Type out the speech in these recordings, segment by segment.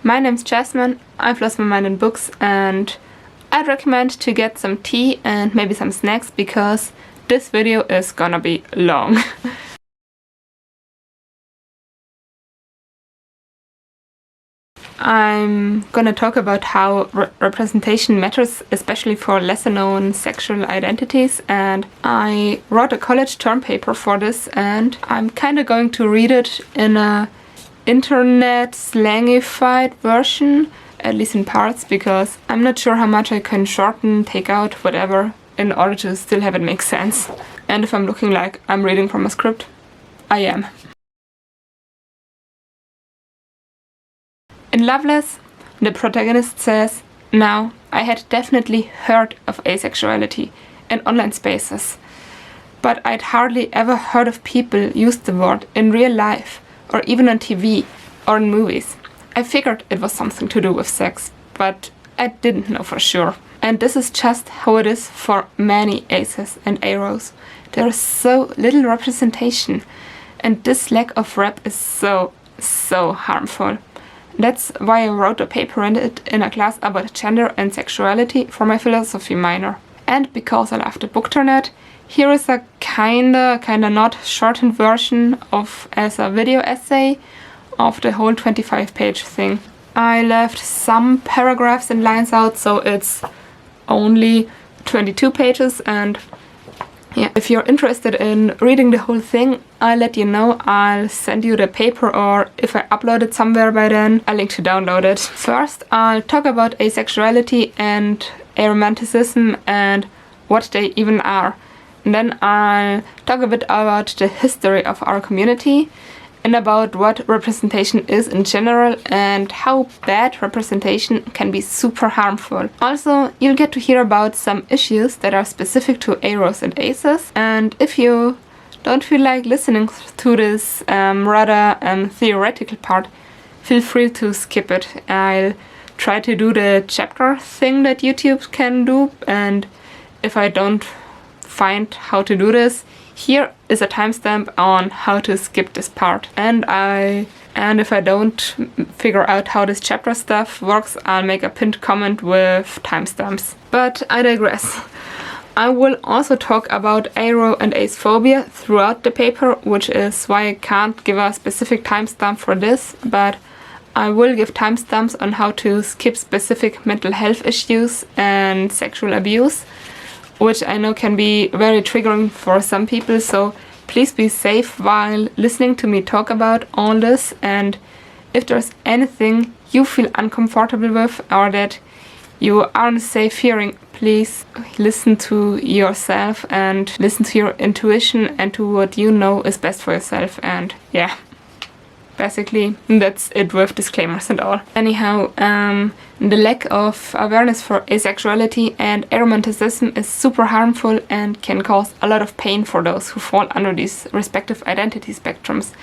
My name's Jasmine, I've lost my mind in books, and I'd recommend to get some tea and maybe some snacks because this video is gonna be long. I'm gonna talk about how representation matters, especially for lesser known sexual identities, and I wrote a college term paper for this, and I'm kinda going to read it in a internet slangified version, at least in parts, because I'm not sure how much I can shorten, take out, whatever, in order to still have it make sense. And if I'm looking like I'm reading from a script, I am. In Loveless, the protagonist says, "Now, I had definitely heard of asexuality in online spaces, but I'd hardly ever heard of people use the word in real life, or even on TV, or in movies. I figured it was something to do with sex, but I didn't know for sure." And this is just how it is for many aces and aros. There is so little representation, and this lack of rep is so harmful. That's why I wrote a paper in a class about gender and sexuality for my philosophy minor. And because I love the book Internet, here is a kinda not shortened version as a video essay of the whole 25-page thing. I left some paragraphs and lines out, so it's only 22 pages, and yeah, if you're interested in reading the whole thing, I'll let you know. I'll send you the paper, or if I upload it somewhere by then, I'll link to download it. First, I'll talk about asexuality and aromanticism and what they even are. And then I'll talk a bit about the history of our community and about what representation is in general and how bad representation can be super harmful. Also, you'll get to hear about some issues that are specific to aros and aces, and if you don't feel like listening to this rather theoretical part, feel free to skip it. I'll try to do the chapter thing that YouTube can do, and if I don't find how to do this, here is a timestamp on how to skip this part. And if I don't figure out how this chapter stuff works, I'll make a pinned comment with timestamps. But I digress. I will also talk about aro and ace phobia throughout the paper, which is why I can't give a specific timestamp for this, but I will give timestamps on how to skip specific mental health issues and sexual abuse, which I know can be very triggering for some people, so please be safe while listening to me talk about all this, and if there's anything you feel uncomfortable with or that you aren't safe hearing, please listen to yourself and listen to your intuition and to what you know is best for yourself, and yeah. Basically, that's it with disclaimers and all. Anyhow, the lack of awareness for asexuality and aromanticism is super harmful and can cause a lot of pain for those who fall under these respective identity spectrums,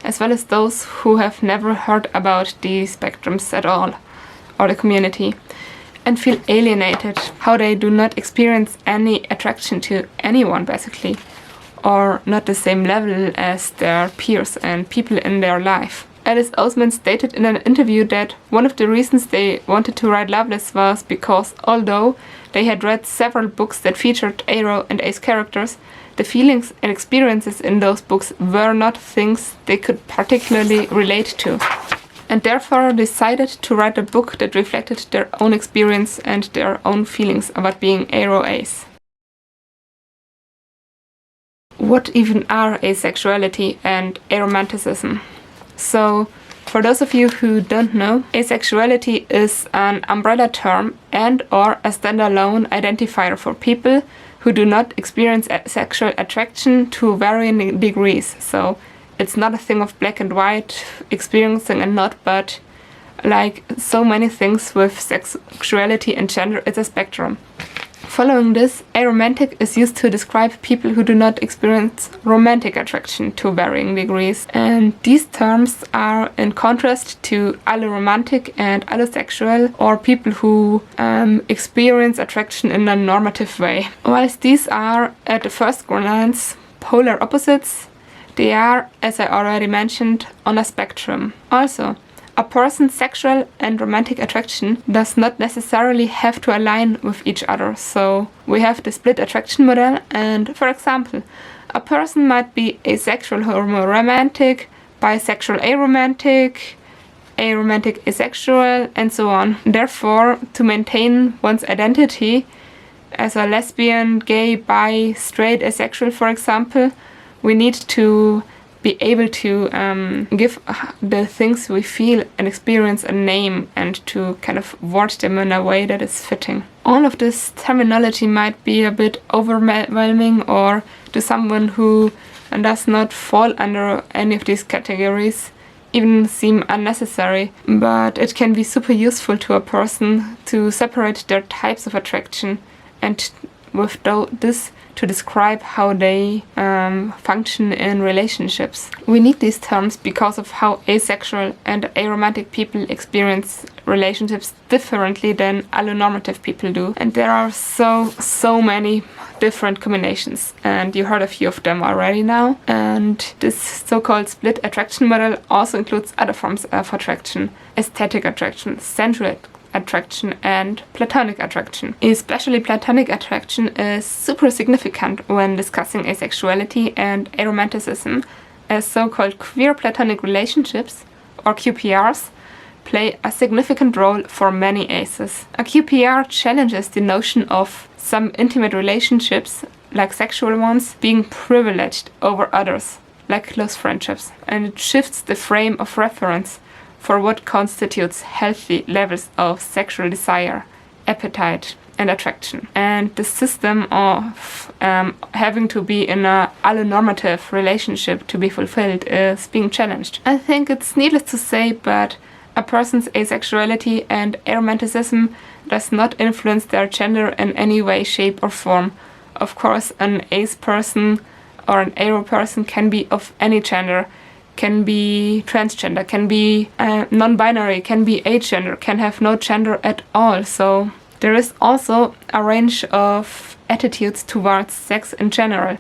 as well as those who have never heard about these spectrums at all, or the community, and feel alienated, how they do not experience any attraction to anyone, basically, or not the same level as their peers and people in their life. Alice Osemans stated in an interview that one of the reasons they wanted to write Loveless was because although they had read several books that featured aro and ace characters, the feelings and experiences in those books were not things they could particularly relate to, and therefore decided to write a book that reflected their own experience and their own feelings about being aro-ace. What even are asexuality and aromanticism? So, for those of you who don't know, asexuality is an umbrella term and or a standalone identifier for people who do not experience sexual attraction to varying degrees. So, it's not a thing of black and white, experiencing and not, but like so many things with sexuality and gender, it's a spectrum. Following this, aromantic is used to describe people who do not experience romantic attraction to varying degrees, and these terms are in contrast to alloromantic and allosexual, or people who experience attraction in a normative way. Whilst these are, at the first glance, polar opposites, they are, as I already mentioned, on a spectrum. Also, A person's sexual and romantic attraction does not necessarily have to align with each other. So we have the split attraction model, and for example, a person might be asexual homo-romantic, bisexual aromantic, aromantic asexual, and so on. Therefore, to maintain one's identity as a lesbian, gay, bi, straight, asexual, for example, we need to be able to give the things we feel and experience a name and to kind of word them in a way that is fitting. All of this terminology might be a bit overwhelming or to someone who does not fall under any of these categories even seem unnecessary, but it can be super useful to a person to separate their types of attraction and with this to describe how they function in relationships. We need these terms because of how asexual and aromantic people experience relationships differently than allonormative people do. And there are so many different combinations, and you heard a few of them already now. And this so-called split attraction model also includes other forms of attraction: aesthetic attraction, sensual attraction, and platonic attraction. Especially platonic attraction is super significant when discussing asexuality and aromanticism, as so-called queer platonic relationships, or QPRs, play a significant role for many aces. A QPR challenges the notion of some intimate relationships, like sexual ones, being privileged over others, like close friendships, and it shifts the frame of reference for what constitutes healthy levels of sexual desire, appetite, and attraction. And the system of having to be in a allonormative relationship to be fulfilled is being challenged. I think it's needless to say, but a person's asexuality and aromanticism does not influence their gender in any way, shape, or form. Of course, an ace person or an aro person can be of any gender, can be transgender, can be non-binary, can be agender, can have no gender at all. So there is also a range of attitudes towards sex in general,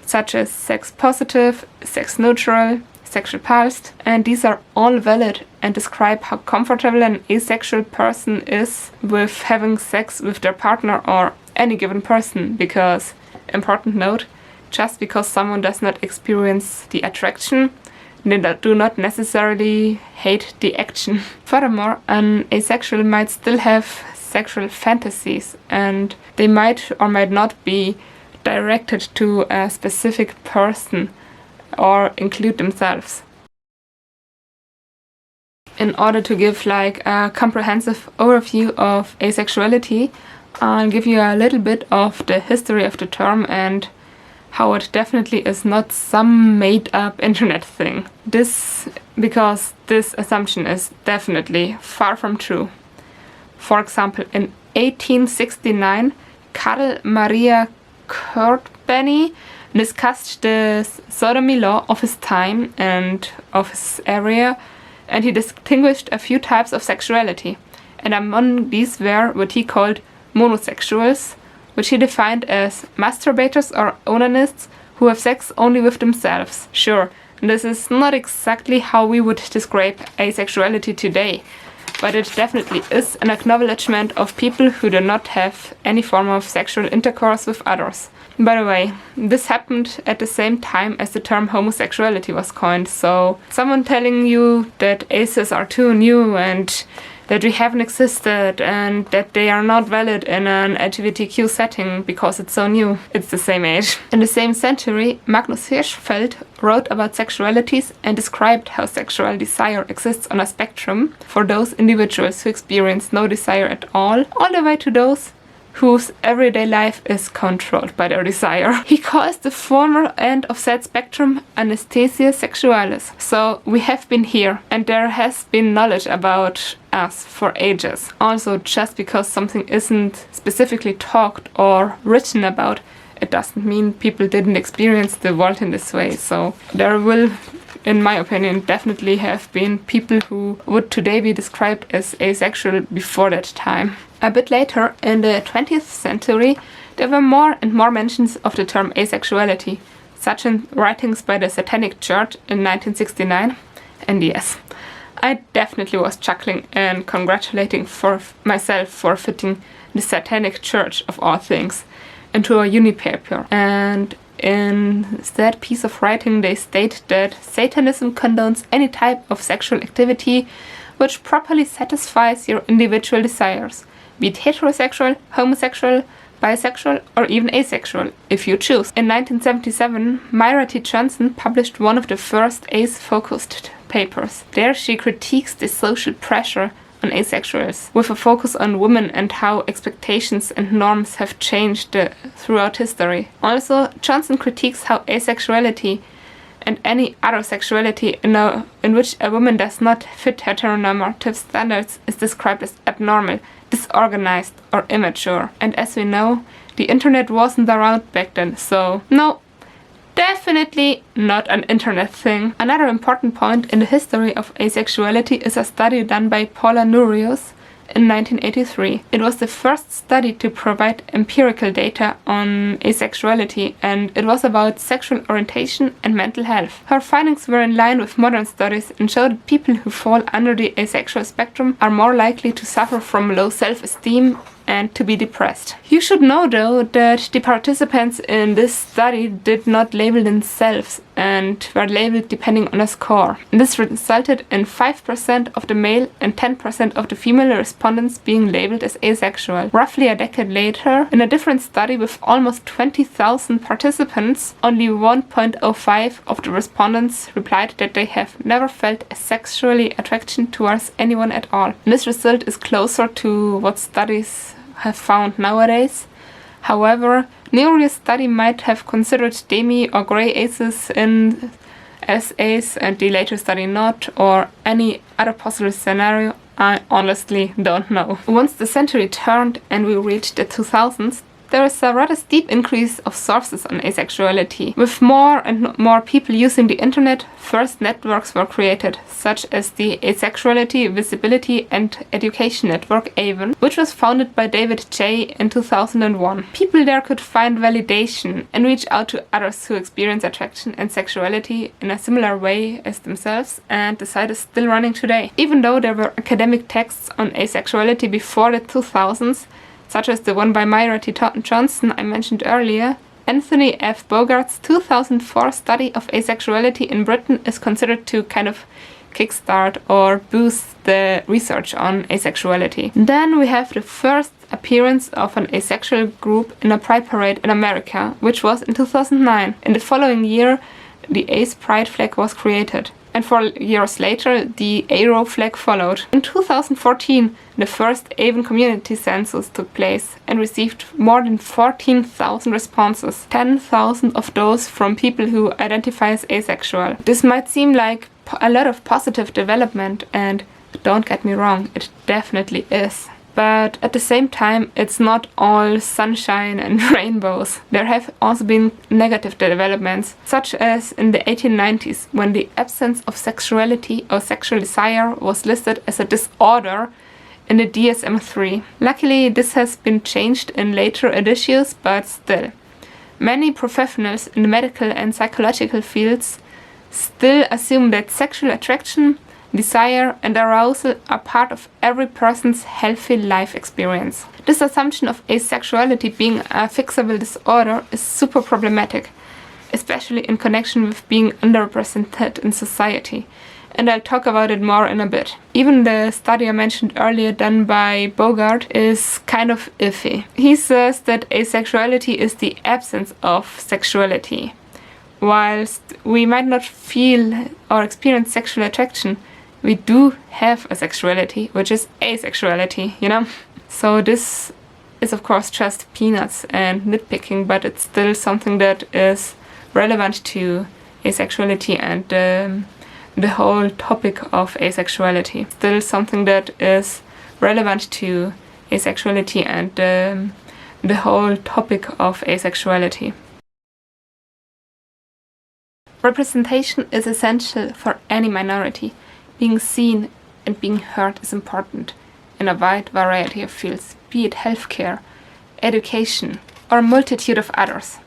such as sex positive, sex neutral, sexual pulsed, and these are all valid and describe how comfortable an asexual person is with having sex with their partner or any given person, because, important note, just because someone does not experience the attraction, they do not necessarily hate the action. Furthermore, an asexual might still have sexual fantasies, and they might or might not be directed to a specific person or include themselves. In order to give like a comprehensive overview of asexuality, I'll give you a little bit of the history of the term and how it definitely is not some made-up internet thing. Because this assumption is definitely far from true. For example, in 1869, Karl Maria Korbeny discussed the sodomy law of his time and of his area, and he distinguished a few types of sexuality. And among these were what he called monosexuals, which he defined as masturbators or onanists who have sex only with themselves. Sure, this is not exactly how we would describe asexuality today, but it definitely is an acknowledgement of people who do not have any form of sexual intercourse with others. By the way, this happened at the same time as the term homosexuality was coined, so someone telling you that aces are too new and that we haven't existed and that they are not valid in an LGBTQ setting because it's so new. It's the same age. In the same century, Magnus Hirschfeld wrote about sexualities and described how sexual desire exists on a spectrum for those individuals who experience no desire at all the way to those whose everyday life is controlled by their desire. He calls the former end of that spectrum anesthesia sexualis. So we have been here, and there has been knowledge about us for ages. Also, just because something isn't specifically talked or written about, it doesn't mean people didn't experience the world in this way. So there will, in my opinion, definitely have been people who would today be described as asexual before that time. A bit later, in the 20th century, there were more and more mentions of the term asexuality, such in writings by the Satanic Church in 1969. And yes, I definitely was chuckling and congratulating myself for fitting the Satanic Church, of all things, into a uni paper. And in that piece of writing they state that Satanism condones any type of sexual activity which properly satisfies your individual desires, be it heterosexual, homosexual, bisexual, or even asexual, if you choose. In 1977, Myra T. Johnson published one of the first ace-focused papers. There she critiques the social pressure on asexuals, with a focus on women and how expectations and norms have changed throughout history. Also, Johnson critiques how asexuality and any other sexuality in which a woman does not fit heteronormative standards is described as abnormal, disorganized, or immature. And as we know, the internet wasn't around back then, so no, definitely not an internet thing. Another important point in the history of asexuality is a study done by Paula Nurius in 1983. It was the first study to provide empirical data on asexuality, and it was about sexual orientation and mental health. Her findings were in line with modern studies and showed that people who fall under the asexual spectrum are more likely to suffer from low self-esteem and to be depressed. You should know though that the participants in this study did not label themselves and were labeled depending on a score. This resulted in 5% of the male and 10% of the female respondents being labeled as asexual. Roughly a decade later, in a different study with almost 20,000 participants, only 1.05% of the respondents replied that they have never felt a sexually attraction towards anyone at all. And this result is closer to what studies have found nowadays. However, Nuri's study might have considered demi or grey aces as ace and the later study not, or any other possible scenario. I honestly don't know. Once the century turned and we reached the 2000s, there is a rather steep increase of sources on asexuality. With more and more people using the internet, first networks were created, such as the Asexuality, Visibility and Education Network AVEN, which was founded by David J. in 2001. People there could find validation and reach out to others who experience attraction and sexuality in a similar way as themselves, and the site is still running today. Even though there were academic texts on asexuality before the 2000s, such as the one by Myra T. Johnson I mentioned earlier, Anthony F. Bogart's 2004 study of asexuality in Britain is considered to kind of kickstart or boost the research on asexuality. Then we have the first appearance of an asexual group in a pride parade in America, which was in 2009. In the following year, the Ace Pride flag was created, and 4 years later, the Aro flag followed. In 2014, the first AVEN community census took place and received more than 14,000 responses, 10,000 of those from people who identify as asexual. This might seem like a lot of positive development, and don't get me wrong, it definitely is. But at the same time, it's not all sunshine and rainbows. There have also been negative developments, such as in the 1890s, when the absence of sexuality or sexual desire was listed as a disorder in the DSM-3. Luckily, this has been changed in later editions, but still. Many professionals in the medical and psychological fields still assume that sexual attraction, desire and arousal are part of every person's healthy life experience. This assumption of asexuality being a fixable disorder is super problematic, especially in connection with being underrepresented in society, and I'll talk about it more in a bit. Even the study I mentioned earlier done by Bogart is kind of iffy. He says that asexuality is the absence of sexuality. Whilst we might not feel or experience sexual attraction, we do have a sexuality, which is asexuality, you know? So this is of course just peanuts and nitpicking, but it's still something that is relevant to asexuality and the whole topic of asexuality. Still something that is relevant to asexuality and the whole topic of asexuality. Representation is essential for any minority. Being seen and being heard is important in a wide variety of fields, be it healthcare, education, or a multitude of others.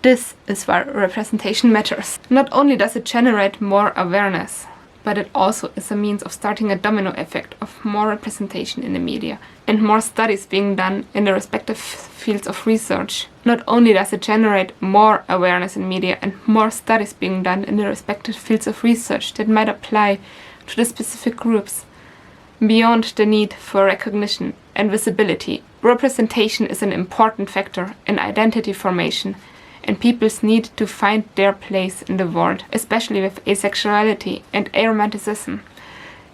This is why representation matters. Not only does it generate more awareness, but it also is a means of starting a domino effect of more representation in the media and more studies being done in the respective fields of research. Not only does it generate more awareness in media and more studies being done in the respective fields of research that might apply to the specific groups. Beyond the need for recognition and visibility, representation is an important factor in identity formation and people's need to find their place in the world, especially with asexuality and aromanticism.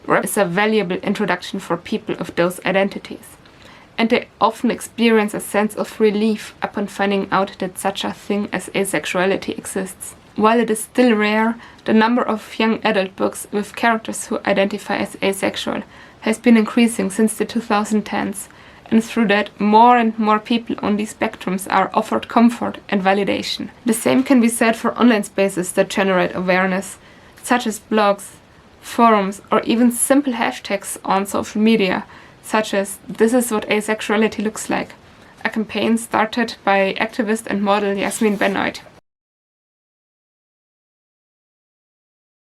Rep is a valuable introduction for people of those identities, and they often experience a sense of relief upon finding out that such a thing as asexuality exists. While it is still rare, the number of young adult books with characters who identify as asexual has been increasing since the 2010s, and through that, more and more people on these spectrums are offered comfort and validation. The same can be said for online spaces that generate awareness, such as blogs, forums, or even simple hashtags on social media, such as "This is what asexuality looks like," a campaign started by activist and model Yasmin Benoit.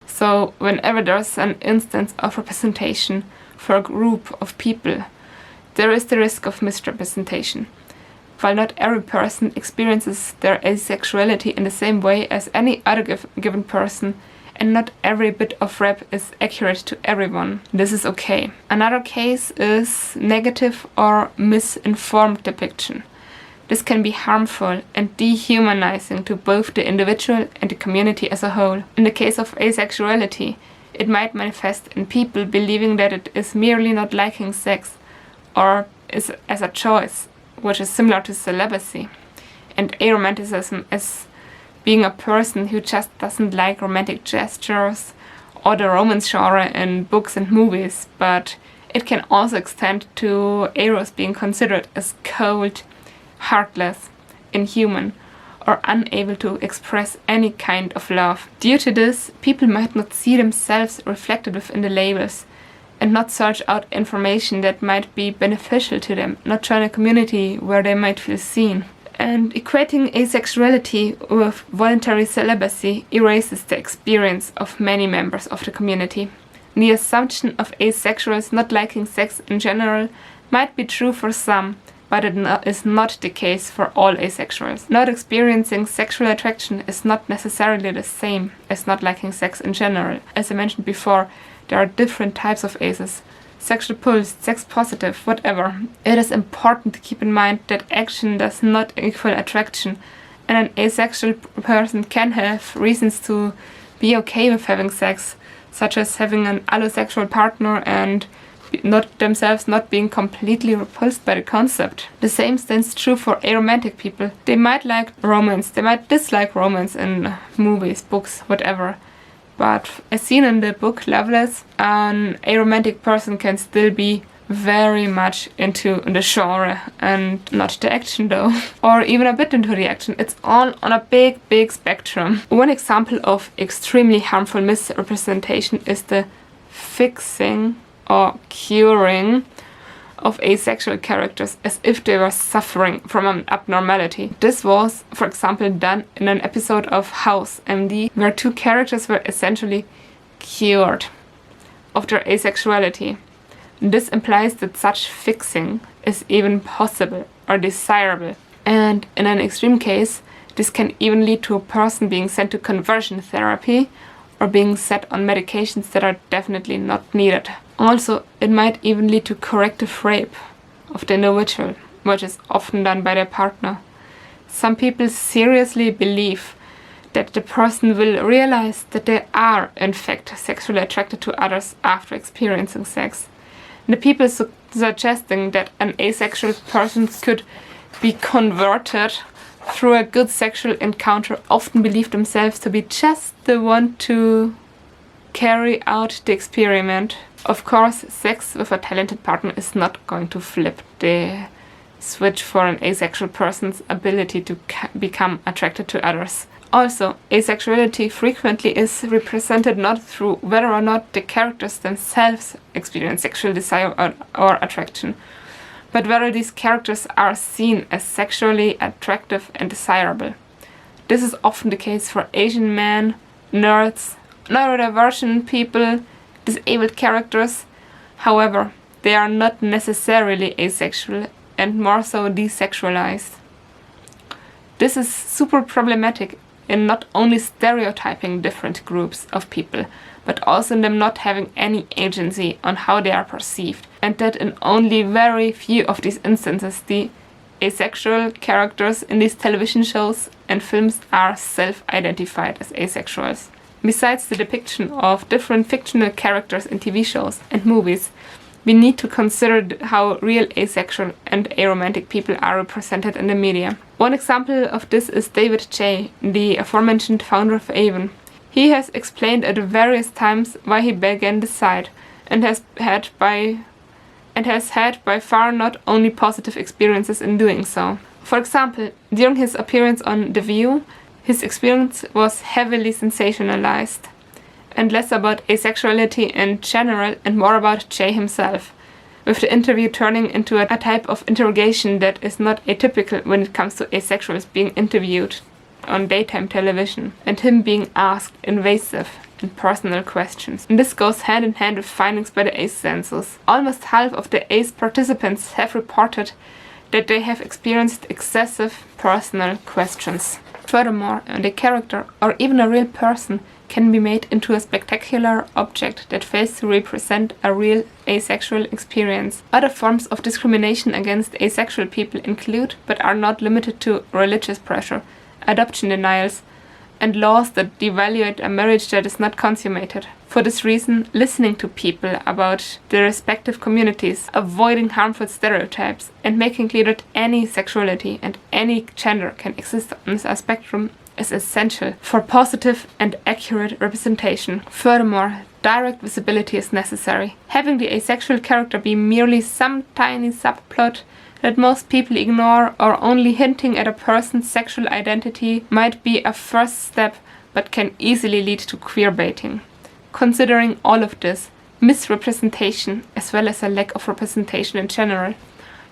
So, whenever there's an instance of representation for a group of people, there is the risk of misrepresentation. While not every person experiences their asexuality in the same way as any other given person, and not every bit of rep is accurate to everyone, this is okay. Another case is negative or misinformed depiction. This can be harmful and dehumanizing to both the individual and the community as a whole. In the case of asexuality, it might manifest in people believing that it is merely not liking sex, or is as a choice, which is similar to celibacy, and aromanticism as being a person who just doesn't like romantic gestures or the romance genre in books and movies, but it can also extend to aros being considered as cold, heartless, inhuman, or unable to express any kind of love. Due to this, people might not see themselves reflected within the labels, and not search out information that might be beneficial to them, not join a community where they might feel seen. And equating asexuality with voluntary celibacy erases the experience of many members of the community. The assumption of asexuals not liking sex in general might be true for some, but it is not the case for all asexuals. Not experiencing sexual attraction is not necessarily the same as not liking sex in general. As I mentioned before, there are different types of aces. Sexual pulsed, sex positive, whatever. It is important to keep in mind that action does not equal attraction, and an asexual person can have reasons to be okay with having sex, such as having an allosexual partner and not themselves not being completely repulsed by the concept. The same stands true for aromantic people. They might like romance, they might dislike romance in movies, books, whatever. But as seen in the book Loveless, an aromantic person can still be very much into the genre and not the action though. Or even a bit into the action. It's all on a big spectrum. One example of extremely harmful misrepresentation is the fixing or curing of asexual characters as if they were suffering from an abnormality. This was, for example, done in an episode of House MD, where two characters were essentially cured of their asexuality. This implies that such fixing is even possible or desirable. And in an extreme case, this can even lead to a person being sent to conversion therapy or being set on medications that are definitely not needed. Also, it might even lead to corrective rape of the individual, which is often done by their partner. Some people seriously believe that the person will realize that they are, in fact, sexually attracted to others after experiencing sex. The people suggesting that an asexual person could be converted through a good sexual encounter often believe themselves to be just the one to carry out the experiment. Of course, sex with a talented partner is not going to flip the switch for an asexual person's ability to become attracted to others. Also, asexuality frequently is represented not through whether or not the characters themselves experience sexual desire or attraction, but whether these characters are seen as sexually attractive and desirable. This is often the case for Asian men, nerds, neurodivergent people, Disabled characters, however, they are not necessarily asexual and more so desexualized. This is super problematic in not only stereotyping different groups of people, but also in them not having any agency on how they are perceived, and that in only very few of these instances the asexual characters in these television shows and films are self-identified as asexuals. Besides the depiction of different fictional characters in TV shows and movies, we need to consider how real asexual and aromantic people are represented in the media. One example of this is David J., the aforementioned founder of Avon. He has explained at various times why he began the site and has had by far not only positive experiences in doing so. For example, during his appearance on The View, his experience was heavily sensationalized, and less about asexuality in general and more about Jay himself, with the interview turning into a type of interrogation that is not atypical when it comes to asexuals being interviewed on daytime television, and him being asked invasive and personal questions. And this goes hand in hand with findings by the ACE census. Almost half of the ACE participants have reported that they have experienced excessive personal questions. Furthermore, the character, or even a real person, can be made into a spectacular object that fails to represent a real asexual experience. Other forms of discrimination against asexual people include, but are not limited to, religious pressure, adoption denials, and laws that devaluate a marriage that is not consummated. For this reason, listening to people about their respective communities, avoiding harmful stereotypes, and making clear that any sexuality and any gender can exist on a spectrum is essential for positive and accurate representation. Furthermore, direct visibility is necessary. Having the asexual character be merely some tiny subplot that most people ignore or only hinting at a person's sexual identity might be a first step, but can easily lead to queerbaiting. Considering all of this, misrepresentation, as well as a lack of representation in general,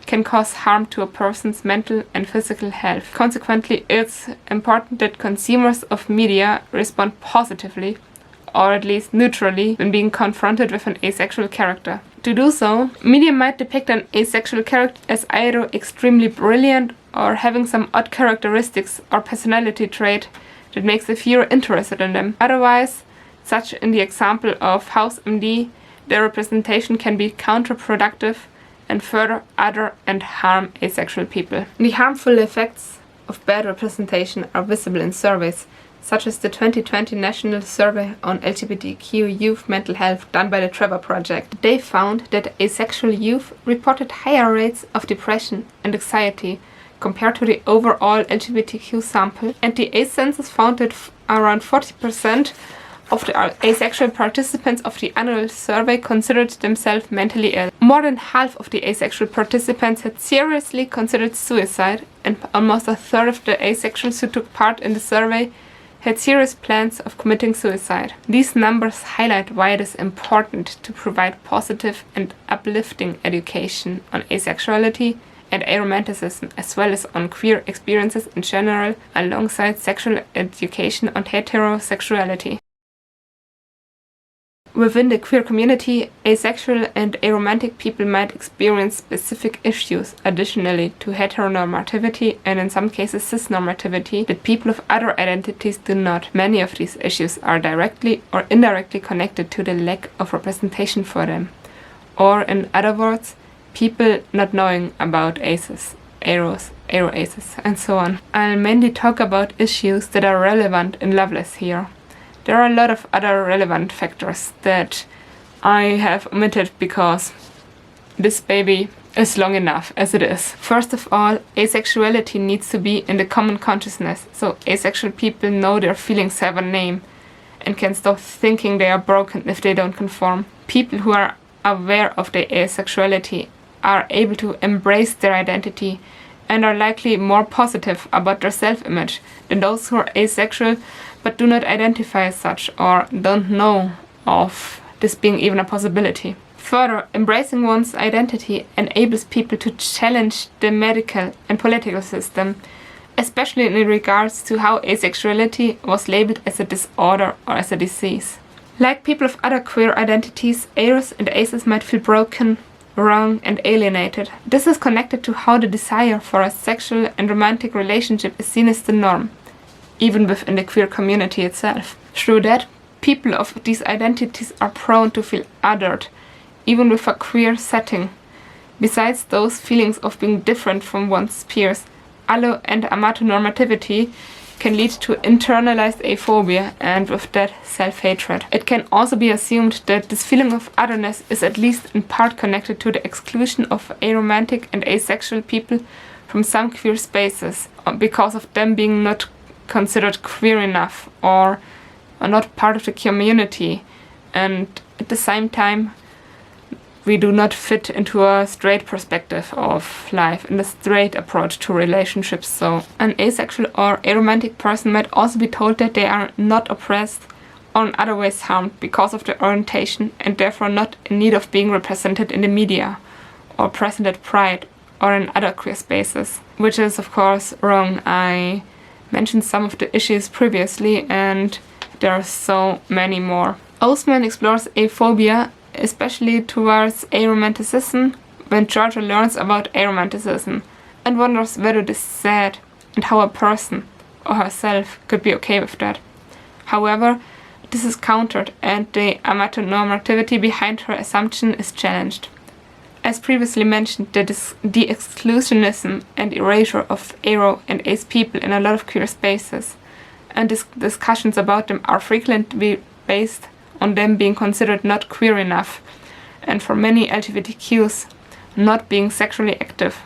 can cause harm to a person's mental and physical health. Consequently, it's important that consumers of media respond positively, or at least neutrally, when being confronted with an asexual character. To do so, media might depict an asexual character as either extremely brilliant or having some odd characteristics or personality trait that makes the viewer interested in them. Otherwise, such in the example of House MD, their representation can be counterproductive and further other and harm asexual people. The harmful effects of bad representation are visible in surveys, such as the 2020 National Survey on LGBTQ Youth Mental Health done by the Trevor Project. They found that asexual youth reported higher rates of depression and anxiety compared to the overall LGBTQ sample, and the ACE census found that around 40% of the asexual participants of the annual survey considered themselves mentally ill. More than half of the asexual participants had seriously considered suicide, and almost a third of the asexuals who took part in the survey had serious plans of committing suicide. These numbers highlight why it is important to provide positive and uplifting education on asexuality and aromanticism, as well as on queer experiences in general, alongside sexual education on heterosexuality. Within the queer community, asexual and aromantic people might experience specific issues additionally to heteronormativity and in some cases cisnormativity that people of other identities do not. Many of these issues are directly or indirectly connected to the lack of representation for them, or in other words, people not knowing about aces, aros, aroaces, and so on. I'll mainly talk about issues that are relevant in Loveless here. There are a lot of other relevant factors that I have omitted because this baby is long enough as it is. First of all, asexuality needs to be in the common consciousness, so asexual people know their feelings have a name and can stop thinking they are broken if they don't conform. People who are aware of their asexuality are able to embrace their identity and are likely more positive about their self-image than those who are asexual but do not identify as such or don't know of this being even a possibility. Further, embracing one's identity enables people to challenge the medical and political system, especially in regards to how asexuality was labeled as a disorder or as a disease. Like people of other queer identities, Aros and Aces might feel broken, wrong, and alienated. This is connected to how the desire for a sexual and romantic relationship is seen as the norm, even within the queer community itself. Through that, people of these identities are prone to feel othered, even with a queer setting. Besides those feelings of being different from one's peers, allo and amatonormativity can lead to internalized aphobia and with that self-hatred. It can also be assumed that this feeling of otherness is at least in part connected to the exclusion of aromantic and asexual people from some queer spaces because of them being not considered queer enough or not part of the community, and at the same time we do not fit into a straight perspective of life and a straight approach to relationships. So an asexual or aromantic person might also be told that they are not oppressed or in other ways harmed because of their orientation and therefore not in need of being represented in the media or present at Pride or in other queer spaces, which is of course wrong. I mentioned some of the issues previously and there are so many more. Osemans explores aphobia especially towards aromanticism when Georgia learns about aromanticism and wonders whether this is sad and how a person or herself could be okay with that. However, this is countered and the amatonormativity behind her assumption is challenged. As previously mentioned, the exclusionism and erasure of aro and ace people in a lot of queer spaces, and discussions about them are frequently based on them being considered not queer enough, and for many LGBTQs, not being sexually active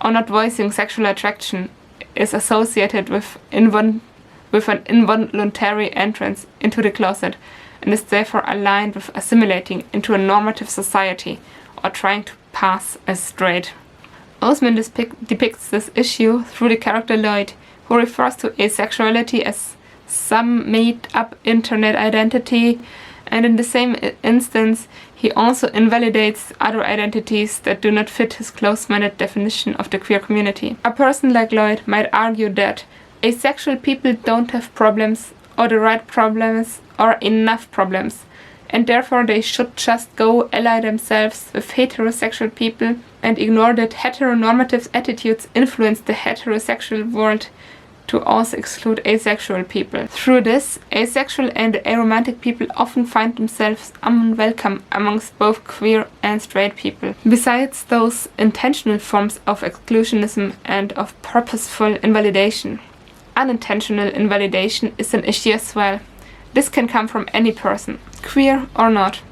or not voicing sexual attraction is associated with an involuntary entrance into the closet and is therefore aligned with assimilating into a normative society or trying to pass as straight. Osemans depicts this issue through the character Lloyd, who refers to asexuality as some made-up internet identity, and in the same instance, he also invalidates other identities that do not fit his close-minded definition of the queer community. A person like Lloyd might argue that asexual people don't have problems, or the right problems, or enough problems, and therefore they should just go ally themselves with heterosexual people and ignore that heteronormative attitudes influence the heterosexual world to also exclude asexual people. Through this, asexual and aromantic people often find themselves unwelcome amongst both queer and straight people. Besides those intentional forms of exclusionism and of purposeful invalidation, unintentional invalidation is an issue as well. This can come from any person, queer or not.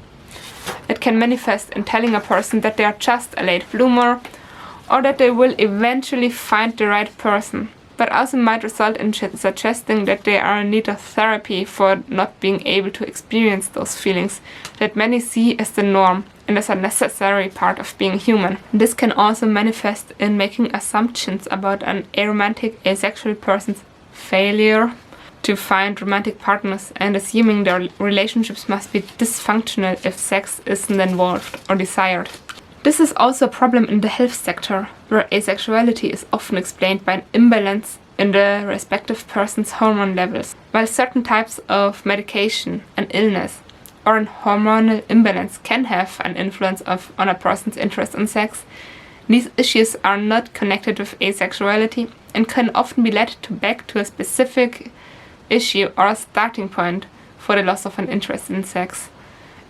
It can manifest in telling a person that they are just a late bloomer or that they will eventually find the right person, but also might result in suggesting that they are in need of therapy for not being able to experience those feelings that many see as the norm and as a necessary part of being human. This can also manifest in making assumptions about an aromantic asexual person's failure to find romantic partners and assuming their relationships must be dysfunctional if sex isn't involved or desired. This is also a problem in the health sector, where asexuality is often explained by an imbalance in the respective person's hormone levels. While certain types of medication, an illness, or an hormonal imbalance can have an influence on a person's interest in sex, these issues are not connected with asexuality and can often be led back to a specific issue or a starting point for the loss of an interest in sex.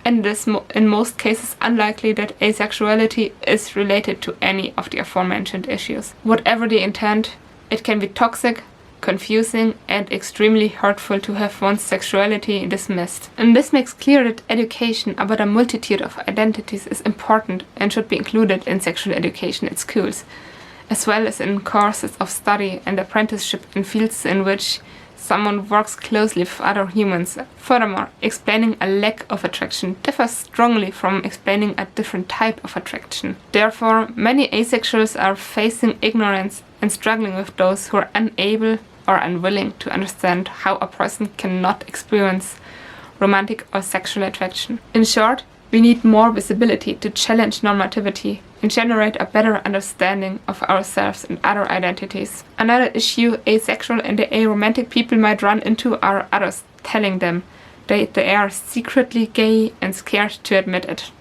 And it is in most cases unlikely that asexuality is related to any of the aforementioned issues. Whatever the intent, it can be toxic, confusing, and extremely hurtful to have one's sexuality dismissed. And this makes clear that education about a multitude of identities is important and should be included in sexual education at schools, as well as in courses of study and apprenticeship in fields in which someone works closely with other humans. Furthermore, explaining a lack of attraction differs strongly from explaining a different type of attraction. Therefore, many asexuals are facing ignorance and struggling with those who are unable or unwilling to understand how a person cannot experience romantic or sexual attraction. In short, we need more visibility to challenge normativity and generate a better understanding of ourselves and other identities. Another issue asexual and aromantic people might run into are others telling them they are secretly gay and scared to admit it.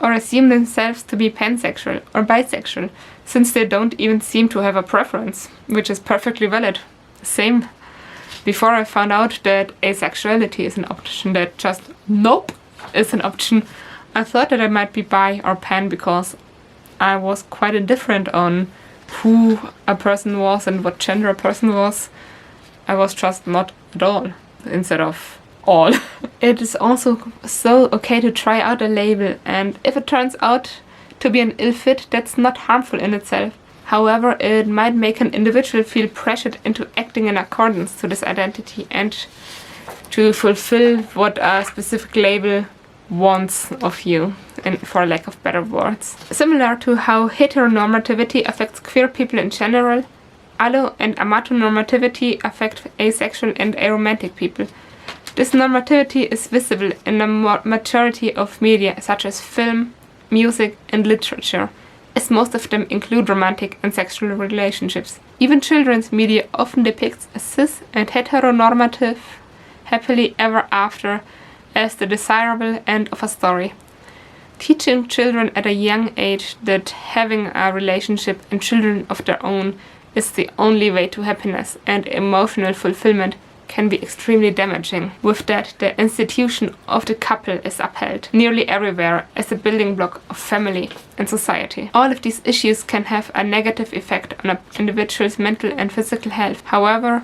Or assume themselves to be pansexual or bisexual, since they don't even seem to have a preference, which is perfectly valid. Same. Before I found out that asexuality is an option, that just nope is an option, I thought that I might be bi or pan because I was quite indifferent on who a person was and what gender a person was. I was just not at all, instead of all. It is also so okay to try out a label, and if it turns out to be an ill fit, that's not harmful in itself. However, it might make an individual feel pressured into acting in accordance to this identity and to fulfill what a specific label wants of you, and for lack of better words. Similar to how heteronormativity affects queer people in general, allo and amatonormativity affect asexual and aromantic people. This normativity is visible in the majority of media such as film, music and literature, as most of them include romantic and sexual relationships. Even children's media often depicts a cis and heteronormative happily ever after as the desirable end of a story. Teaching children at a young age that having a relationship and children of their own is the only way to happiness and emotional fulfillment can be extremely damaging. With that, the institution of the couple is upheld nearly everywhere as a building block of family and society. All of these issues can have a negative effect on an individual's mental and physical health. However,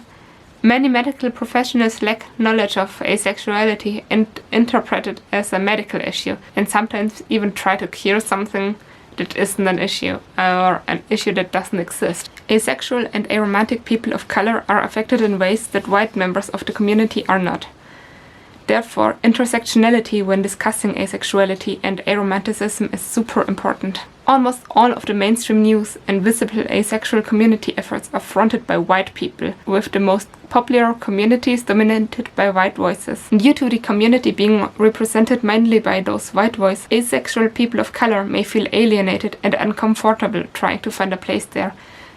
many medical professionals lack knowledge of asexuality and interpret it as a medical issue, and sometimes even try to cure something that isn't an issue, or an issue that doesn't exist. Asexual and aromantic people of color are affected in ways that white members of the community are not. Therefore, intersectionality when discussing asexuality and aromanticism is super important. Almost all of the mainstream news and visible asexual community efforts are fronted by white people, with the most popular communities dominated by white voices. Due to the community being represented mainly by those white voices, asexual people of color may feel alienated and uncomfortable trying to find a place there,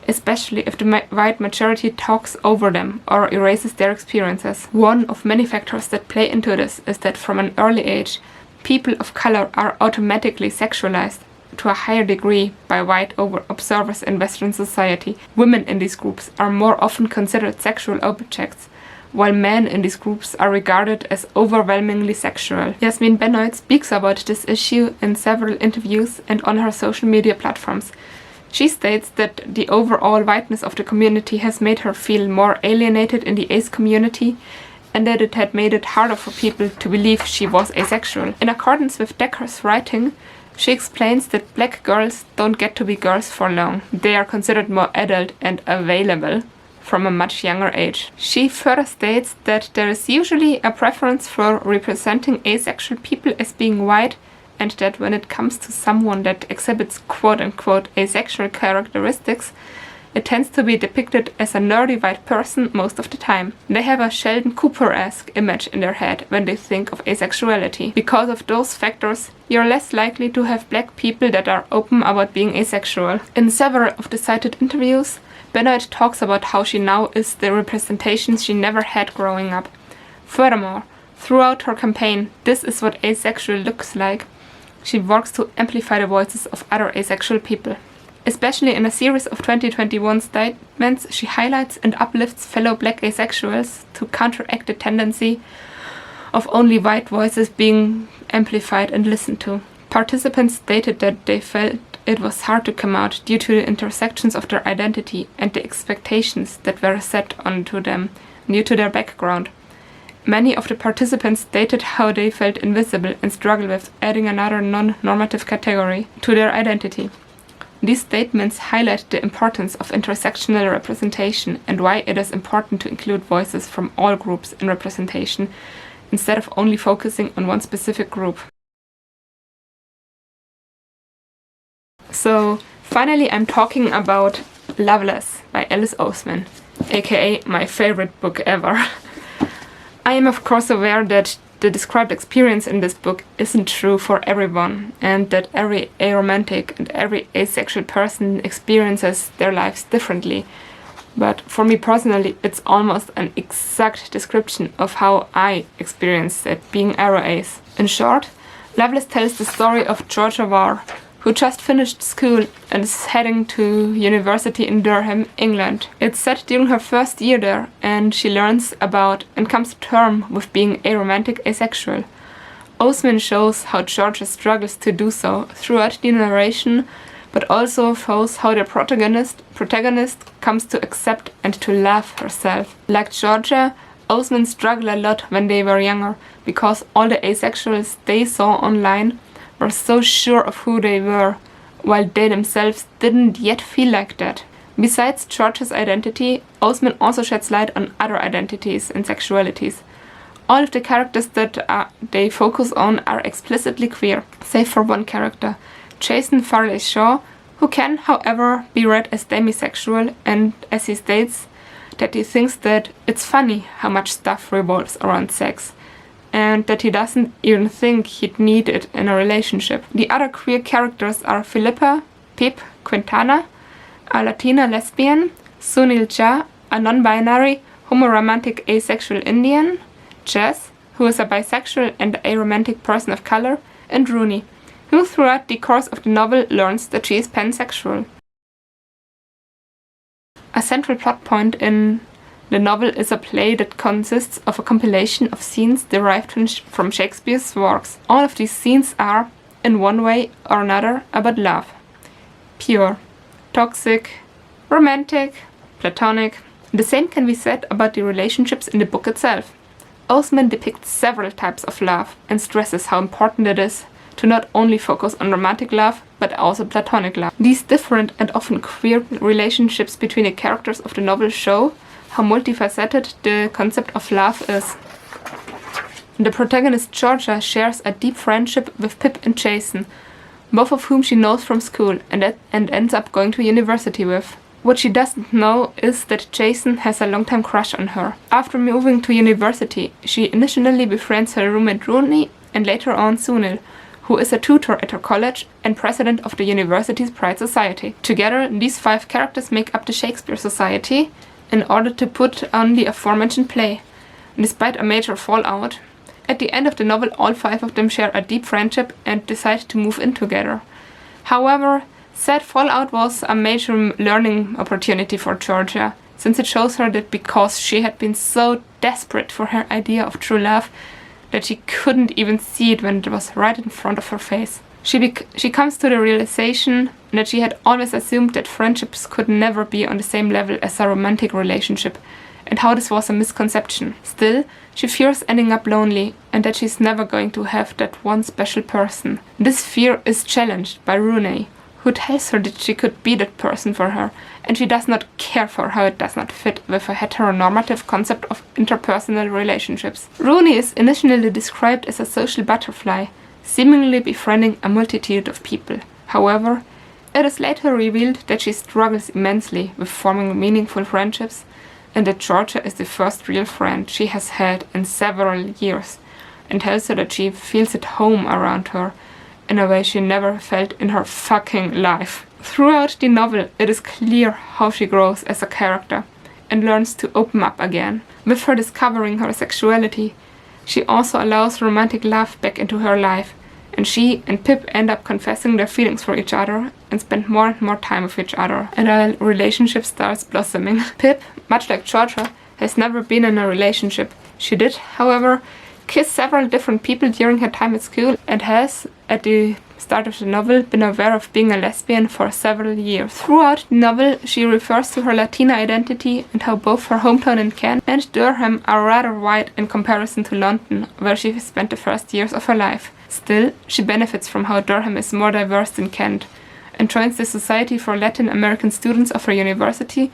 especially if the white majority talks over them or erases their experiences. One of many factors that play into this is that from an early age, people of color are automatically sexualized to a higher degree by white observers in Western society. Women in these groups are more often considered sexual objects, while men in these groups are regarded as overwhelmingly sexual. Yasmin Benoit speaks about this issue in several interviews and on her social media platforms. She states that the overall whiteness of the community has made her feel more alienated in the ace community, and that it had made it harder for people to believe she was asexual. In accordance with Decker's writing, she explains that black girls don't get to be girls for long. They are considered more adult and available from a much younger age. She further states that there is usually a preference for representing asexual people as being white, and that when it comes to someone that exhibits quote-unquote asexual characteristics, it tends to be depicted as a nerdy white person most of the time. They have a Sheldon Cooper-esque image in their head when they think of asexuality. Because of those factors, you're less likely to have black people that are open about being asexual. In several of the cited interviews, Benoit talks about how she now is the representation she never had growing up. Furthermore, throughout her campaign, "This is what asexual looks like," she works to amplify the voices of other asexual people. Especially in a series of 2021 statements, she highlights and uplifts fellow black asexuals to counteract the tendency of only white voices being amplified and listened to. Participants stated that they felt it was hard to come out due to the intersections of their identity and the expectations that were set onto them due to their background. Many of the participants stated how they felt invisible and struggled with adding another non-normative category to their identity. These statements highlight the importance of intersectional representation and why it is important to include voices from all groups in representation, instead of only focusing on one specific group. So, finally I'm talking about Loveless by Alice Osemans, aka my favorite book ever. I am of course aware that the described experience in this book isn't true for everyone, and that every aromantic and every asexual person experiences their lives differently. But for me personally, it's almost an exact description of how I experienced it, being Aro Ace. In short, Loveless tells the story of Georgia Warr, who just finished school and is heading to university in Durham, England. It's set during her first year there, and she learns about and comes to terms with being aromantic asexual. Osemans shows how Georgia struggles to do so throughout the narration, but also shows how the protagonist comes to accept and to love herself. Like Georgia, Osemans struggled a lot when they were younger, because all the asexuals they saw online were so sure of who they were, while they themselves didn't yet feel like that. Besides Georgia's identity, Osemans also sheds light on other identities and sexualities. All of the characters that they focus on are explicitly queer, save for one character, Jason Farley Shaw, who can, however, be read as demisexual, and as he states, that he thinks that it's funny how much stuff revolves around sex, and that he doesn't even think he'd need it in a relationship. The other queer characters are Philippa, Pip, Quintana, a Latina lesbian, Sunil Jha, a non-binary, homoromantic asexual Indian, Jess, who is a bisexual and aromantic person of color, and Rooney, who throughout the course of the novel learns that she is pansexual. A central plot point in the novel is a play that consists of a compilation of scenes derived from Shakespeare's works. All of these scenes are, in one way or another, about love. Pure, toxic, romantic, platonic. The same can be said about the relationships in the book itself. Osemans depicts several types of love and stresses how important it is to not only focus on romantic love, but also platonic love. These different and often queer relationships between the characters of the novel show how multifaceted the concept of love is. The protagonist Georgia shares a deep friendship with Pip and Jason, both of whom she knows from school and ends up going to university with. What she doesn't know is that Jason has a long-time crush on her. After moving to university, she initially befriends her roommate Rooney and later on Sunil, who is a tutor at her college and president of the university's Pride Society. Together, these 5 characters make up the Shakespeare Society in order to put on the aforementioned play. Despite a major fallout, at the end of the novel all 5 of them share a deep friendship and decide to move in together. However, said fallout was a major learning opportunity for Georgia, since it shows her that because she had been so desperate for her idea of true love, that she couldn't even see it when it was right in front of her face. She comes to the realization that she had always assumed that friendships could never be on the same level as a romantic relationship, and how this was a misconception. Still, she fears ending up lonely, and that she's never going to have that one special person. This fear is challenged by Rooney, who tells her that she could be that person for her, and she does not care for how it does not fit with a heteronormative concept of interpersonal relationships. Rooney is initially described as a social butterfly, seemingly befriending a multitude of people. However, it is later revealed that she struggles immensely with forming meaningful friendships, and that Georgia is the first real friend she has had in several years, and tells her that she feels at home around her, in a way she never felt in her fucking life. Throughout the novel, it is clear how she grows as a character and learns to open up again. With her discovering her sexuality, she also allows romantic love back into her life, and she and Pip end up confessing their feelings for each other and spend more and more time with each other, and our relationship starts blossoming. Pip, much like Georgia, has never been in a relationship. She did, however, kiss several different people during her time at school, and has, at the start of the novel, been aware of being a lesbian for several years. Throughout the novel, she refers to her Latina identity and how both her hometown in Kent and Durham are rather white in comparison to London, where she spent the first years of her life. Still, she benefits from how Durham is more diverse than Kent, and joins the Society for Latin American Students of her university,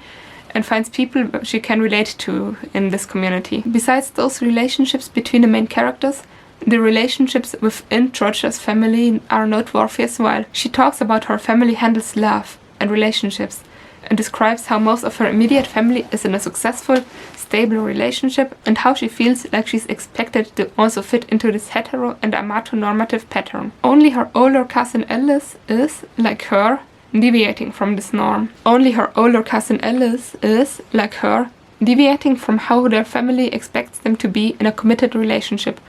and finds people she can relate to in this community. Besides those relationships between the main characters, the relationships within Georgia's family are noteworthy as well. She talks about how her family handles love and relationships, and describes how most of her immediate family is in a successful, stable relationship, and how she feels like she's expected to also fit into this hetero and amatonormative pattern. Only her older cousin Alice is, like her, deviating from this norm. Only her older cousin Alice is, like her, deviating from how their family expects them to be in a committed relationship.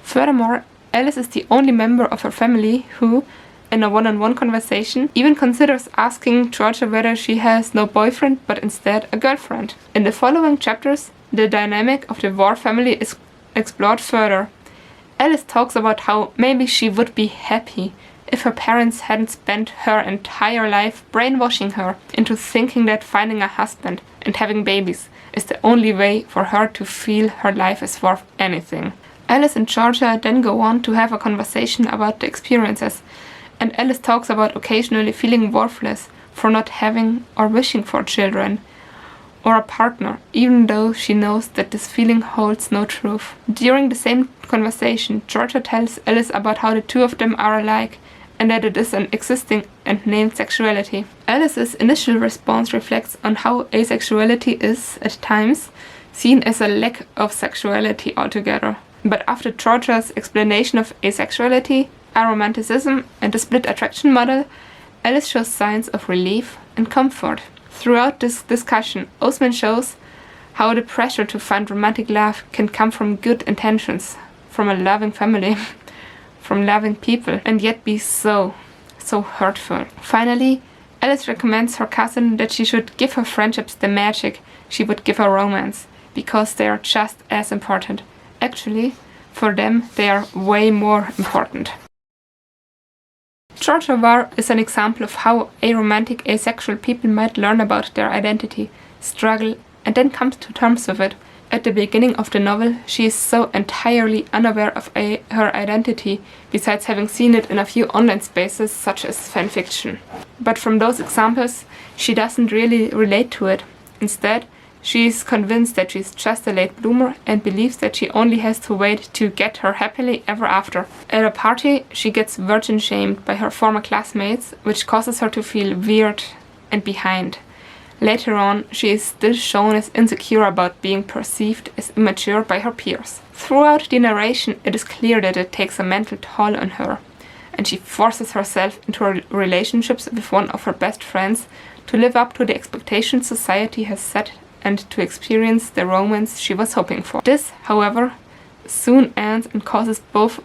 Furthermore, Alice is the only member of her family who, in a one-on-one conversation, even considers asking Georgia whether she has no boyfriend but instead a girlfriend. In the following chapters, the dynamic of the War family is explored further. Alice talks about how maybe she would be happy if her parents hadn't spent her entire life brainwashing her into thinking that finding a husband and having babies is the only way for her to feel her life is worth anything. Alice and Georgia then go on to have a conversation about the experiences, and Alice talks about occasionally feeling worthless for not having or wishing for children or a partner, even though she knows that this feeling holds no truth. During the same conversation, Georgia tells Alice about how the two of them are alike, and that it is an existing and named sexuality. Alice's initial response reflects on how asexuality is, at times, seen as a lack of sexuality altogether. But after Georgia's explanation of asexuality, aromanticism, and the split attraction model, Alice shows signs of relief and comfort. Throughout this discussion, Oseman shows how the pressure to find romantic love can come from good intentions, from a loving family, from loving people, and yet be so hurtful. Finally, Alice recommends her cousin that she should give her friendships the magic she would give her romance, because they are just as important. Actually, for them, they are way more important. Georgia War is an example of how aromantic asexual people might learn about their identity, struggle, and then come to terms with it. At the beginning of the novel, she is so entirely unaware of her identity, besides having seen it in a few online spaces such as fanfiction. But from those examples, she doesn't really relate to it. Instead, she is convinced that she's just a late bloomer and believes that she only has to wait to get her happily ever after. At a party, she gets virgin shamed by her former classmates, which causes her to feel weird and behind. Later on, she is still shown as insecure about being perceived as immature by her peers. Throughout the narration, it is clear that it takes a mental toll on her, and she forces herself into relationships with one of her best friends to live up to the expectations society has set and to experience the romance she was hoping for. This, however, soon ends and causes both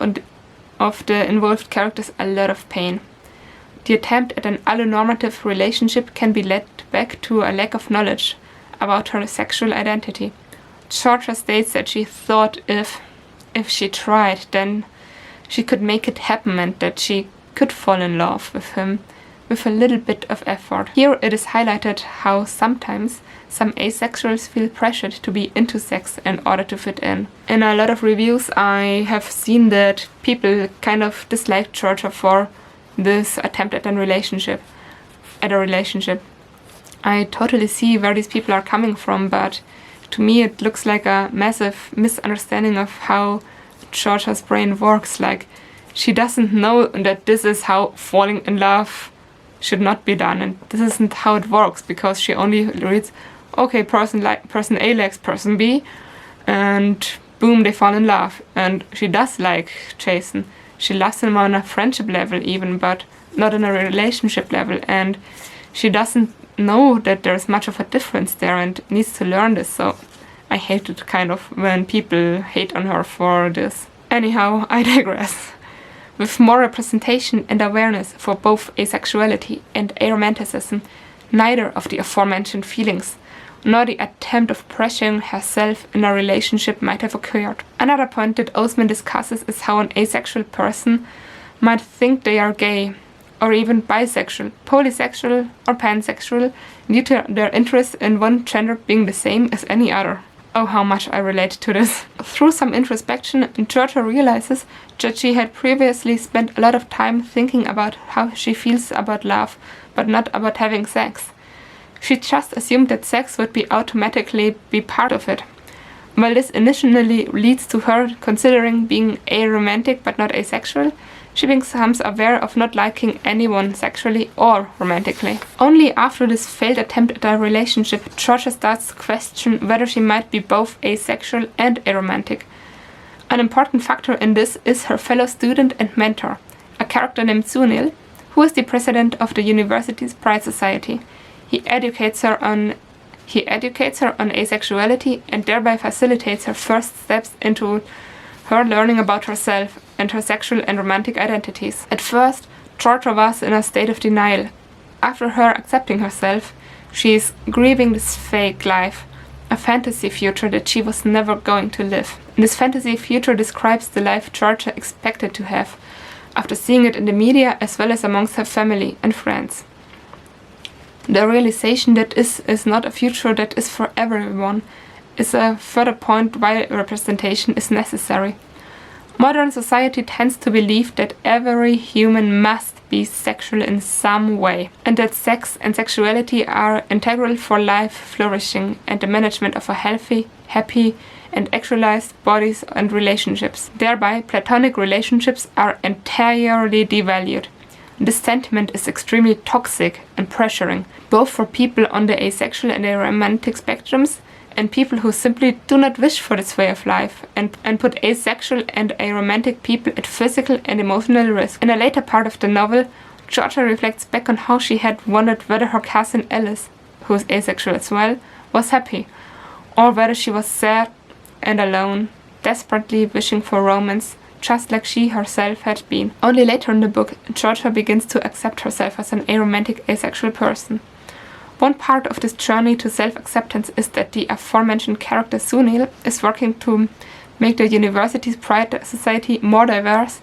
of the involved characters a lot of pain. The attempt at an allonormative relationship can be led back to a lack of knowledge about her sexual identity. Georgia states that she thought if she tried, then she could make it happen and that she could fall in love with him with a little bit of effort. Here it is highlighted how sometimes some asexuals feel pressured to be into sex in order to fit in. In a lot of reviews I have seen that people kind of dislike Georgia for this attempt at a relationship. I totally see where these people are coming from, but to me it looks like a massive misunderstanding of how Georgia's brain works. Like, she doesn't know that this is how falling in love should not be done, and this isn't how it works, because she only reads, okay, person A likes person B, and boom, they fall in love. And she does like Jason. She loves him on a friendship level even, but not on a relationship level, and she doesn't know that there's much of a difference there and needs to learn this. So I hate it kind of when people hate on her for this. Anyhow, I digress. With more representation and awareness for both asexuality and aromanticism, neither of the aforementioned feelings nor the attempt of pressuring herself in a relationship might have occurred. Another point that Oseman discusses is how an asexual person might think they are gay, or even bisexual, polysexual, or pansexual, due to their interest in one gender being the same as any other. Oh, how much I relate to this. Through some introspection, Georgia realizes that she had previously spent a lot of time thinking about how she feels about love, but not about having sex. She just assumed that sex would automatically be part of it. While this initially leads to her considering being aromantic but not asexual, she becomes aware of not liking anyone sexually or romantically. Only after this failed attempt at a relationship, Georgia starts to question whether she might be both asexual and aromantic. An important factor in this is her fellow student and mentor, a character named Sunil, who who is the president of the university's Pride Society. He educates her on asexuality and thereby facilitates her first steps into her learning about herself and her sexual and romantic identities. At first, Georgia was in a state of denial. After her accepting herself, she is grieving this fake life, a fantasy future that she was never going to live. This fantasy future describes the life Georgia expected to have, after seeing it in the media as well as amongst her family and friends. The realization that this is not a future that is for everyone is a further point why representation is necessary. Modern society tends to believe that every human must be sexual in some way, and that sex and sexuality are integral for life flourishing and the management of a healthy, happy, and actualized bodies and relationships. Thereby, platonic relationships are entirely devalued. This sentiment is extremely toxic and pressuring, both for people on the asexual and aromantic spectrums and people who simply do not wish for this way of life and put asexual and aromantic people at physical and emotional risk. In a later part of the novel, Georgia reflects back on how she had wondered whether her cousin Alice, who is asexual as well, was happy, or whether she was sad and alone, desperately wishing for romance, just like she herself had been. Only later in the book, Georgia begins to accept herself as an aromantic asexual person. One part of this journey to self-acceptance is that the aforementioned character Sunil is working to make the university's Pride Society more diverse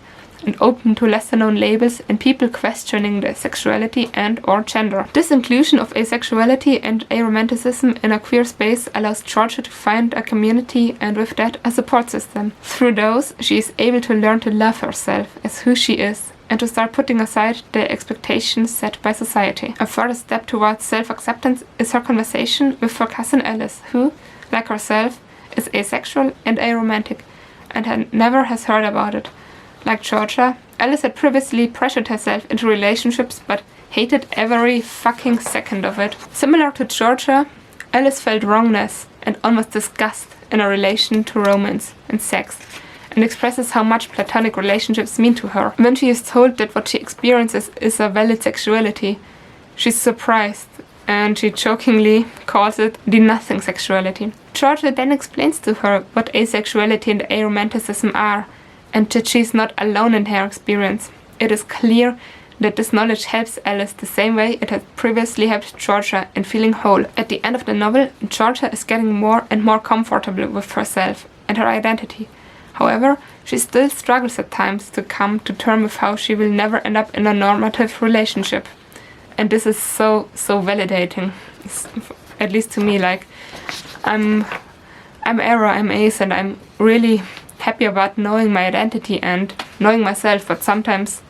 and open to lesser-known labels and people questioning their sexuality and or gender. This inclusion of asexuality and aromanticism in a queer space allows Georgia to find a community and with that a support system. Through those, she is able to learn to love herself as who she is and to start putting aside the expectations set by society. A further step towards self-acceptance is her conversation with her cousin Alice, who, like herself, is asexual and aromantic and never has heard about it. Like Georgia, Alice had previously pressured herself into relationships but hated every fucking second of it. Similar to Georgia, Alice felt wrongness and almost disgust in a relation to romance and sex, and expresses how much platonic relationships mean to her. When she is told that what she experiences is a valid sexuality, she's surprised, and she jokingly calls it the nothing sexuality. Georgia then explains to her what asexuality and aromanticism are, and that she is not alone in her experience. It is clear that this knowledge helps Alice the same way it had previously helped Georgia in feeling whole. At the end of the novel, Georgia is getting more and more comfortable with herself and her identity. However, she still struggles at times to come to terms with how she will never end up in a normative relationship. And this is so validating, at least to me. Like, I'm Aro, I'm ace, and I'm really happy about knowing my identity and knowing myself, but sometimes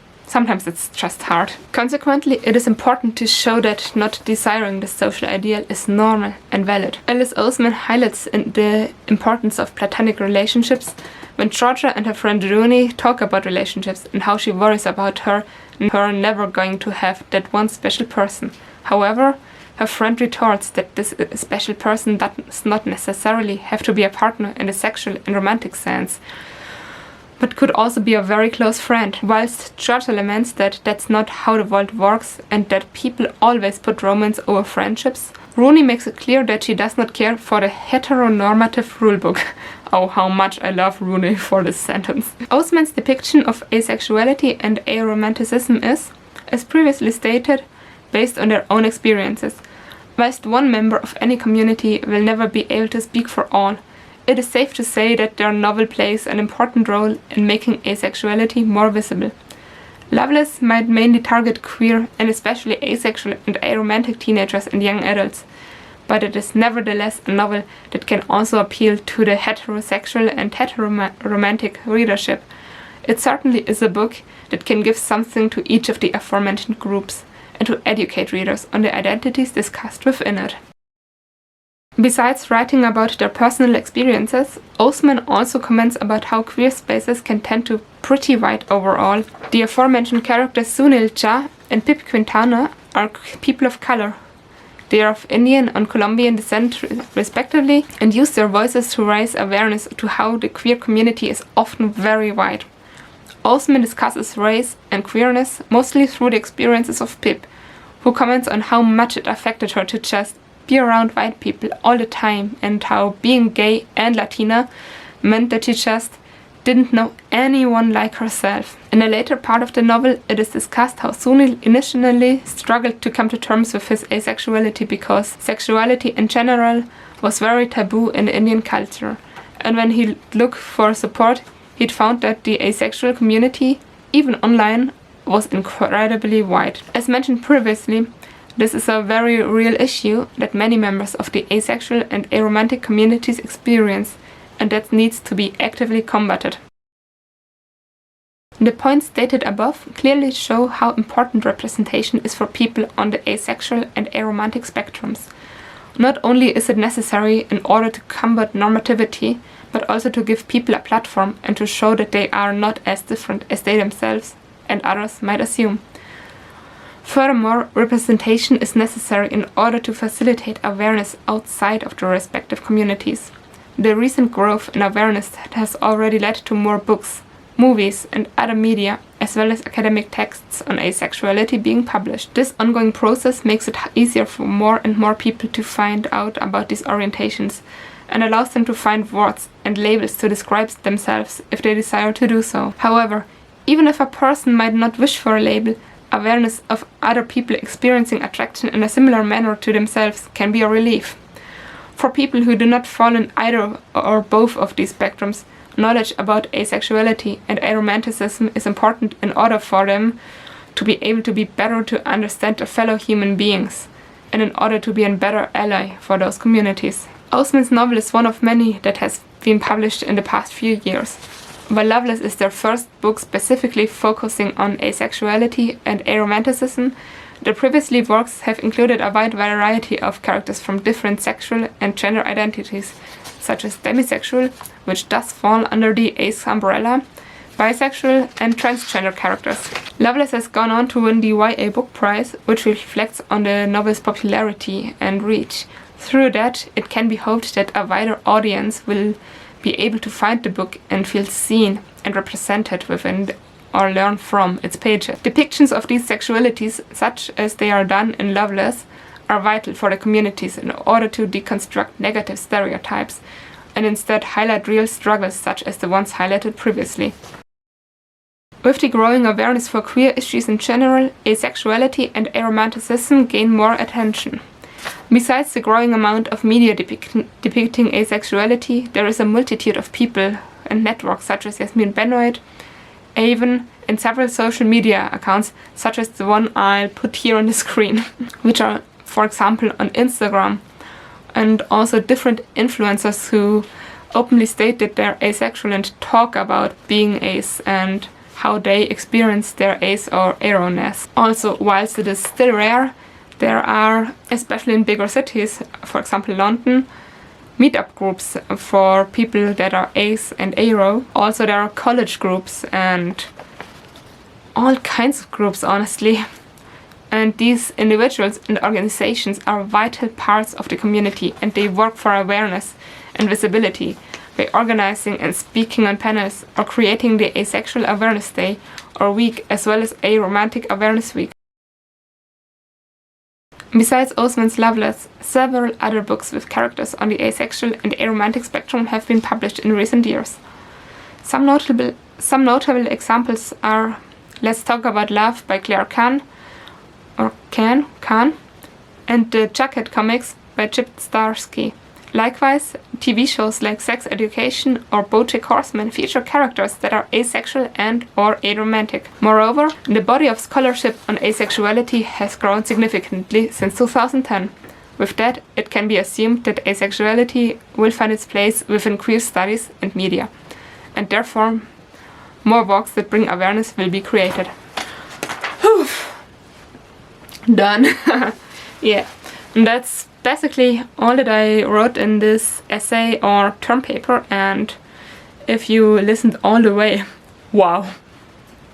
it's just hard. Consequently, it is important to show that not desiring the social ideal is normal and valid. Alice Osemans highlights the importance of platonic relationships when Georgia and her friend Rooney talk about relationships and how she worries about her never going to have that one special person. However, her friend retorts that this special person does not necessarily have to be a partner in the sexual and romantic sense, but could also be a very close friend. Whilst Georgia laments that that's not how the world works and that people always put romance over friendships, Rooney makes it clear that she does not care for the heteronormative rulebook. Oh, how much I love Rooney for this sentence. Osemans' depiction of asexuality and aromanticism is, as previously stated, based on their own experiences. Whilst one member of any community will never be able to speak for all, it is safe to say that their novel plays an important role in making asexuality more visible. Loveless might mainly target queer and especially asexual and aromantic teenagers and young adults, but it is nevertheless a novel that can also appeal to the heterosexual and heteromantic readership. It certainly is a book that can give something to each of the aforementioned groups and to educate readers on the identities discussed within it. Besides writing about their personal experiences, Osemans also comments about how queer spaces can tend to pretty white overall. The aforementioned characters Sunil Jha and Pip Quintana are people of color. They are of Indian and Colombian descent respectively and use their voices to raise awareness to how the queer community is often very white. Osemans discusses race and queerness mostly through the experiences of Pip, who comments on how much it affected her to just be around white people all the time and how being gay and Latina meant that she just didn't know anyone like herself. In a later part of the novel, it is discussed how Sunil initially struggled to come to terms with his asexuality because sexuality in general was very taboo in Indian culture, and when he looked for support, he'd found that the asexual community, even online, was incredibly wide. As mentioned previously, this is a very real issue that many members of the asexual and aromantic communities experience, and that needs to be actively combated. The points stated above clearly show how important representation is for people on the asexual and aromantic spectrums. Not only is it necessary in order to combat normativity, but also to give people a platform and to show that they are not as different as they themselves and others might assume. Furthermore, representation is necessary in order to facilitate awareness outside of the respective communities. The recent growth in awareness has already led to more books, movies, and other media, as well as academic texts on asexuality being published. This ongoing process makes it easier for more and more people to find out about these orientations, and allows them to find words and labels to describe themselves if they desire to do so. However, even if a person might not wish for a label, awareness of other people experiencing attraction in a similar manner to themselves can be a relief. For people who do not fall in either or both of these spectrums, knowledge about asexuality and aromanticism is important in order for them to be able to be better to understand their fellow human beings, and in order to be a better ally for those communities. Osemans' novel is one of many that has been published in the past few years. While Loveless is their first book specifically focusing on asexuality and aromanticism, the previously works have included a wide variety of characters from different sexual and gender identities, such as demisexual, which does fall under the ace umbrella, bisexual, and transgender characters. Loveless has gone on to win the YA Book Prize, which reflects on the novel's popularity and reach. Through that, it can be hoped that a wider audience will be able to find the book and feel seen and represented within or learn from its pages. Depictions of these sexualities, such as they are done in Loveless, are vital for the communities in order to deconstruct negative stereotypes and instead highlight real struggles such as the ones highlighted previously. With the growing awareness for queer issues in general, asexuality and aromanticism gain more attention. Besides the growing amount of media depicting asexuality, there is a multitude of people and networks such as Yasmin Benoit, Avon, and several social media accounts such as the one I'll put here on the screen, which are, for example, on Instagram, and also different influencers who openly state that they're asexual and talk about being ace and how they experience their ace or aro-ness. Also, whilst it is still rare, there are, especially in bigger cities, for example London, meetup groups for people that are ace and aro. Also there are college groups and all kinds of groups, honestly. And these individuals and organizations are vital parts of the community, and they work for awareness and visibility by organizing and speaking on panels or creating the Asexual Awareness Day or Week, as well as a Romantic Awareness Week. Besides Osemans Loveless, several other books with characters on the asexual and aromantic spectrum have been published in recent years. Some notable examples are Let's Talk About Love by Claire Khan, and the Jughead comics by Chip Zdarsky. Likewise, TV shows like Sex Education or BoJack Horseman feature characters that are asexual and or aromantic. Moreover, the body of scholarship on asexuality has grown significantly since 2010. With that, it can be assumed that asexuality will find its place within queer studies and media, and therefore more works that bring awareness will be created. Whew. Done. Yeah, and that's basically all that I wrote in this essay or term paper, and if you listened all the way, wow,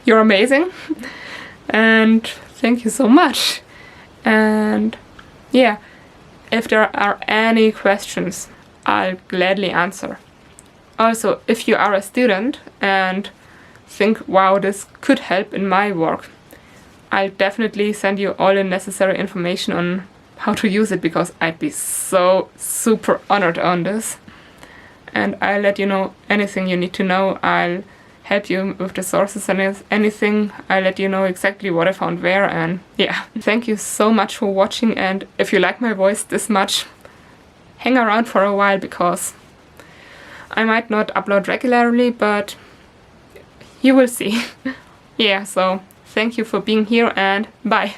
you're amazing, and thank you so much. And yeah, if there are any questions, I'll gladly answer. Also, if you are a student and think, wow, this could help in my work, I'll definitely send you all the necessary information on how to use it, because I'd be so super honored on this. And I'll let you know anything you need to know. I'll help you with the sources and anything. I'll let you know exactly what I found where. And yeah, thank you so much for watching. And if you like my voice this much, hang around for a while, because I might not upload regularly, but you will see. Yeah, so thank you for being here, and bye.